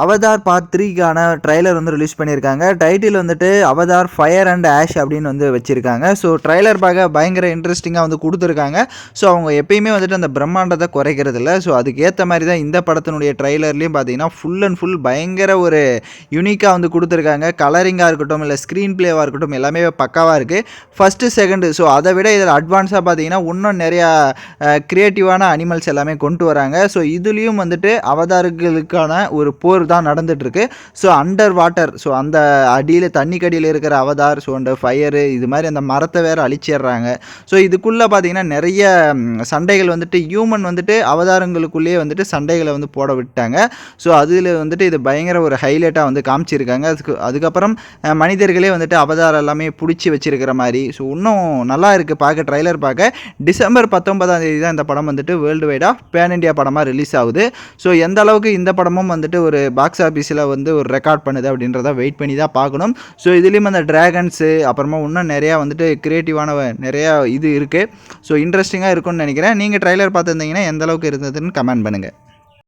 Avatar part 3க்கான trailer வந்து release பண்ணியிருக்காங்க. Title வந்துட்டு அவதார் ஃபயர் அண்ட் ஆஷ் அப்படின்னு வந்து வச்சிருக்காங்க. ஸோ ட்ரைலர் பார்க்க பயங்கர இன்ட்ரெஸ்டிங்காக வந்து கொடுத்துருக்காங்க. ஸோ அவங்க எப்பயுமே வந்துட்டு அந்த பிரம்மாண்டத்தை குறைக்கிறது இல்லை. ஸோ அதுக்கேற்ற மாதிரி தான் இந்த படத்தினுடைய ட்ரைலர்லேயும் பார்த்தீங்கன்னா ஃபுல் அண்ட் ஃபுல் பயங்கர ஒரு யூனிக்காக வந்து கொடுத்துருக்காங்க. கலரிங்காக இருக்கட்டும், இல்லை ஸ்க்ரீன் பிளேவாக இருக்கட்டும், எல்லாமே பக்காவாக இருக்குது. ஃபஸ்ட்டு செகண்டு ஸோ அதை விட இதில் அட்வான்ஸாக பார்த்தீங்கன்னா இன்னும் நிறையா க்ரியேட்டிவான அனிமல்ஸ் எல்லாமே கொண்டு வராங்க. ஸோ இதுலேயும் வந்துட்டு அவதார்களுக்கான ஒரு போர் தான் நடந்துகிட்ருக்கு. ஸோ அண்டர் வாட்டர், ஸோ அந்த அடியில் தண்ணிக்கடியில் இருக்கிற அவதார், ஸோ அந்த ஃபயரு இது மாதிரி அந்த மரத்தை வேறு அழிச்சிடுறாங்க. ஸோ இதுக்குள்ளே பார்த்தீங்கன்னா நிறைய சண்டைகள் வந்துட்டு ஹியூமன் வந்துட்டு அவதாரங்களுக்குள்ளேயே வந்துட்டு சண்டைகளை வந்து போட விட்டாங்க. ஸோ அதில் வந்துட்டு இது பயங்கர ஒரு ஹைலைட்டாக வந்து காமிச்சிருக்காங்க. அதுக்கப்புறம் மனிதர்களே வந்துட்டு அவதாரம் எல்லாமே பிடிச்சி வச்சிருக்கிற மாதிரி. ஸோ இன்னும் நல்லா இருக்குது பார்க்க. ட்ரைலர் பார்க்க டிசம்பர் 19ஆம் தேதி தான் இந்த படம் வந்துட்டு வேர்ல்டு வைடாக பேன் இண்டியா படமாக ரிலீஸ் ஆகுது. ஸோ எந்த அளவுக்கு இந்த படமும் வந்துட்டு ஒரு பாக்ஸ் ஆஃபீஸில் வந்து ஒரு ரெக்கார்ட் பண்ணுது அப்படின்றத வெயிட் பண்ணி தான் பார்க்கணும். ஸோ இதுலேயும் அந்த ட்ராகன்ஸு அப்புறமா இன்னும் நிறையா வந்துட்டு க்ரியேட்டிவான நிறையா இது இருக்குது. ஸோ இன்ட்ரெஸ்டிங்காக இருக்கும்னு நினைக்கிறேன். நீங்கள் ட்ரைலர் பார்த்துருந்தீங்கன்னா எந்த அளவுக்கு இருந்ததுன்னு கமெண்ட் பண்ணுங்கள்.